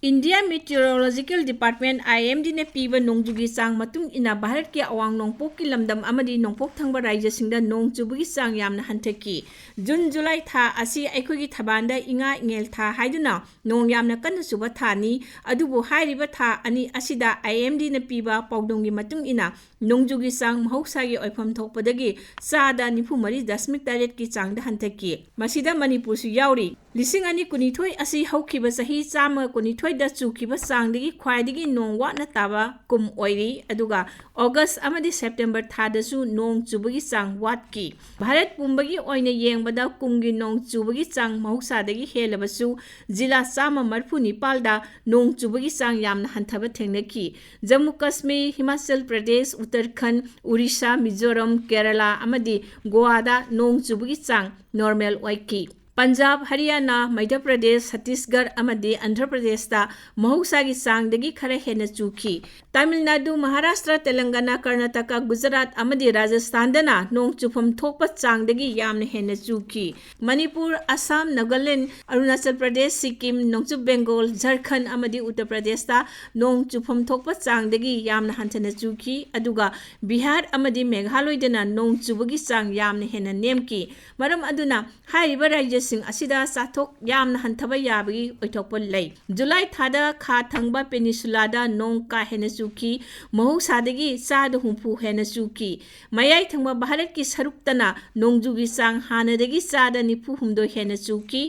India Meteorological Department IMD ne piba nongjugi sang matung ina Bharat ki awang nongpok ki lamdam amadi nongpok thangba raija singda nongjugi sang yamna hanthaki June July tha asi aikhogi thabanda inga ingel tha haiduna nong yamna kan suba thani adubu hairiba tha ani asida IMD ne piba paudongi matung ina nongjugi sang mahausa gi oipham thokpadagi sada nifu mari dasmik taret ki changda hanthaki masida Manipur su yauri lising ani kunithoi asi haukiba sahi chama kunithoi da chukiba sangdagi khwaidagi nong watna taba kum oiri aduga August amadi September thada su nong chubagi sang watki Bharat pumbagi oina yengbada kumgi nong chubagi sang mahausadagi helabasu jila chama marfu nipalda nong chubagi sang yamna hanthaba thengnaki Jammu Kashmir Himachal Pradesh Uttarakhand Orissa Mizoram Kerala amadi Goa da nong chubagi sang normal oiki Punjab, Haryana, Madhya Pradesh, Chhattisgarh, amadi Andhra Pradesh da mahusagi sangdagi khara hena chuki. Tamil Nadu, Maharashtra, Telangana, Karnataka, Gujarat, amadi Rajasthan dana nong chufam thokpa sangdagi yamna hena chuki. Manipur, Assam, Nagaland, Arunachal Pradesh, Sikkim, Nongchup Bengal, Jharkhand, amadi Uttar Pradesh da nong chufam thokpa sangdagi yamna hanthana chuki. Aduga Bihar, amadi Meghalaya dana nong chubagi sang yamna hena nemki. Maram aduna hariba rajya sing asida sathok yamna hanthaba yabagi oithokpa lei July thada kha thangba peninsula da nong ka hena chuki mahausadagi chada humpu hena chuki mayai thangba Bharat ki saruktana nongjugi sang hanadagi chada nifu humdo hena chuki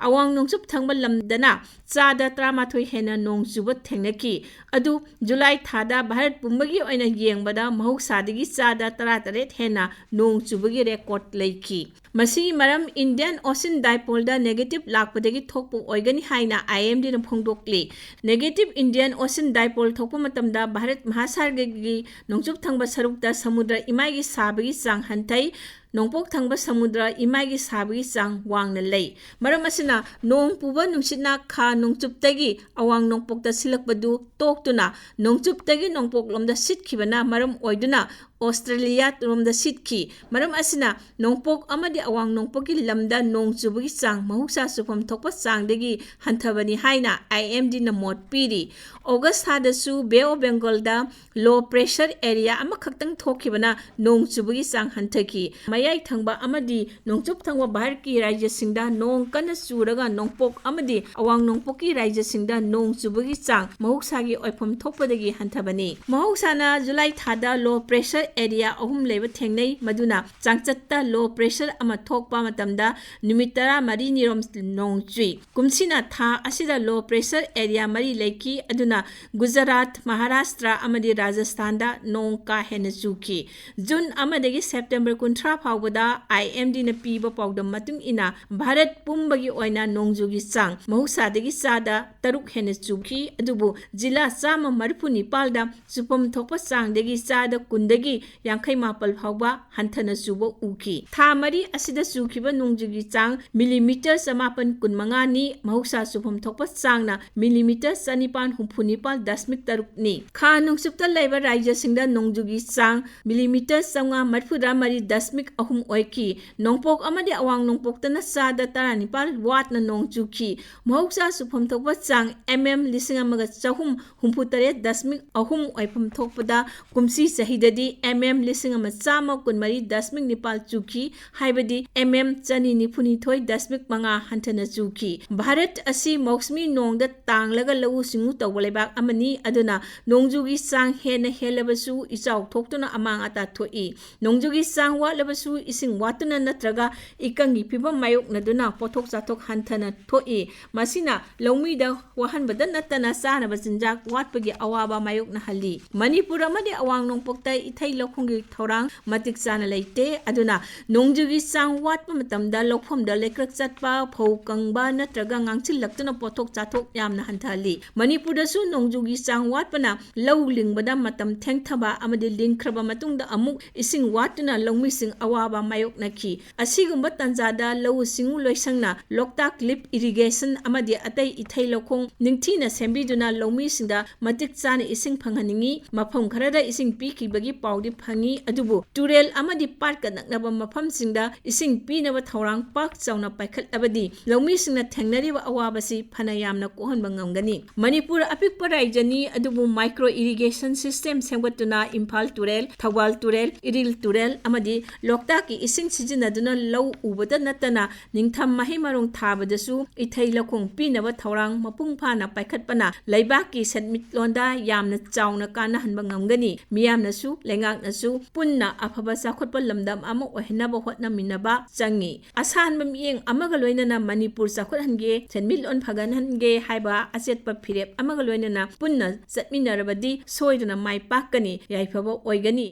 awang nongchup thangba lamdana chada tramathoi hena nongchuba thengnaki adu July thada Bharat pumbagi oina yengbada mahausadagi chada 38 hena nongchubagi record leiki Masi maram Indian Ocean Dipole da negative lakpadagi thokpo oigani haina IMD na phongdokli negative Indian Ocean Dipole thokpa matamda Bharat Mahasargagi nongchup thangba sarukta samudra imai sabagi sang hantai nongpok thangba samudra imai gi sabagi sang wangna lei maram asina nong puba nungsitna kha nongchuptagi awang nongpokta silakpadu toktuna nongchuptagi nongpok lomda sitkhibana maram oiduna Australia romda sitki maram asina nongpok amadi awang nongpoki lamda nongchubagi sang mahusa supam thokpa sangdagi hanthabani haina IMD na mot piri August hada su Bay of Bengal da low pressure area ama khaktang thokhibana nongchubagi sang hanthaki mayai thangba amadi nongchup thangba Bharat ki rajya singda nong kana churaga nongpok amadi awang nongpoki rajya singda nongchubagi sang mahusagi oipham thokpadagi hanthabani mahusana July thada low pressure area ahum leba thengnei maduna changchatta low pressure ama thokpa matamda numit 13 nirom nongchui kumsina tha asida low pressure area mari leiki aduna Gujarat Maharashtra amadi Rajasthan da nong ka hena chuki June amadagi September kunthra phawbada IMD na piba pawdam matung ina Bharat pumbagi oina nongjugi sang mahusadagi sada taruk hena chuki adubu jila chama marfu nipal da supam thokpa sangdagi sada kundagi yankai mapal phawba hanthana chuba uki tha mari asida chukiba nongjugi chang millimeter samapan kunmanga ni mahusa supam thokpa changna millimeter sanipan humpunipal dasmik taruk ni kha nungsupta laiba rajya singda nongjugi chang millimeter sanga marfura mari dasmik ahum oiki nongpok amadi awang nongpok tana sada taranipal wat na nongchuki mahusa supam thokpa chang lising amaga chahum humputare dasmik ahum oipham thokpada kumsi sahidadi lising ama chama kunmari dasmik nipal chuki haibadi chani nipuni thoi dasmik manga hanthana chuki Bharat asi moksmi nongda tanglaga lawu singu tawbalebak amani aduna nongjugi sang hena helabasu ichau thoktuna amang ata thoi nongjugi sang watlabasu ising watuna natraga ikangi pibam mayok naduna pothok chathok hanthana thoi masina longmi da wahanbada natana sana bajinjak watpagi awaba mayok na hali Manipur amadi awang nongpokta ithai lokhongi thorang matik chana leite aduna nongjugi sang watpa matamda lokhomda lekrak chatpa phau kangba natraga ngangchil laktuna pothok chathok yamna hanthali Manipur da su nongjugi sang watpana law lingbada matam thengthaba amadi lingkraba matungda amuk ising watuna longmi sing awaba mayok nakhi asigumba tanjada law singu loisangna loktak lip irrigation amadi atai ithai lokhong ningthina sembiduna longmi singda matik chana ising phanghaningi mafam kharada ising pikibagi pawdi ꯐꯥꯎꯗꯤ ꯐꯪꯉꯤ ꯑꯗꯨꯕꯨ ꯇꯨꯔꯦꯜ ꯑꯃꯗꯤ ꯄꯥꯠꯀ ꯅꯛꯅꯕ ꯃꯐꯝꯁꯤꯡꯗ ꯏꯁꯤꯡ ꯄꯤꯅꯕ ꯊꯧꯔꯥꯡ ꯄꯥꯛ ꯆꯥꯎꯅ ꯄꯥꯏꯈꯠꯂꯕꯗꯤ ꯂꯧꯃꯤꯁꯤꯡꯅ ꯊꯦꯡꯅꯔꯤꯕ ꯑꯋꯥꯕꯁꯤ ꯐꯅ ꯌꯥꯝꯅ ꯀꯣꯛꯍꯟꯕ ꯉꯝꯒꯅꯤ ꯃꯅꯤꯄꯨꯔ ꯑꯄꯤꯛꯄ ꯔꯥꯏꯖꯅꯤ ꯑꯗꯨꯕꯨ ꯃꯥꯏꯀ꯭ꯔꯣ ꯏꯔꯤꯒꯦꯁꯟ ꯁꯤꯁꯇꯦꯝ ꯁꯦꯝꯒꯠꯇꯨꯅ ꯏꯝꯐꯥꯜ ꯇꯨꯔꯦꯜ ꯊꯧꯕꯥꯜ ꯇꯨꯔꯦल इरिल तुरेल अमदी लोकताकी इसिंग सिजिनदुना लौ उबदा नत्तना निंगथम मही मरोंग थाबदसु इथै लखोंग पीनब थौरांग मपुंग फाना पाइखतपना लैबाकी सेटमिटलोंदा यामना चावना कानहनबा ngamgani मियामनसु लेंगाकनसु पुन्ना अफबा चाखोटपा लमदम अमा ओहनबा होटनमिनबा चंगी असानबा मियेंग अमगा लोइनना मणिपुर चाखोटहनगे सेटमिटलोन फगनहनगे हाइबा अचेतपा फिरेप अमगा लोइनना पुन्ना चटमिनरबदी सोइदना माइपाकनी याइफबा ओइगनी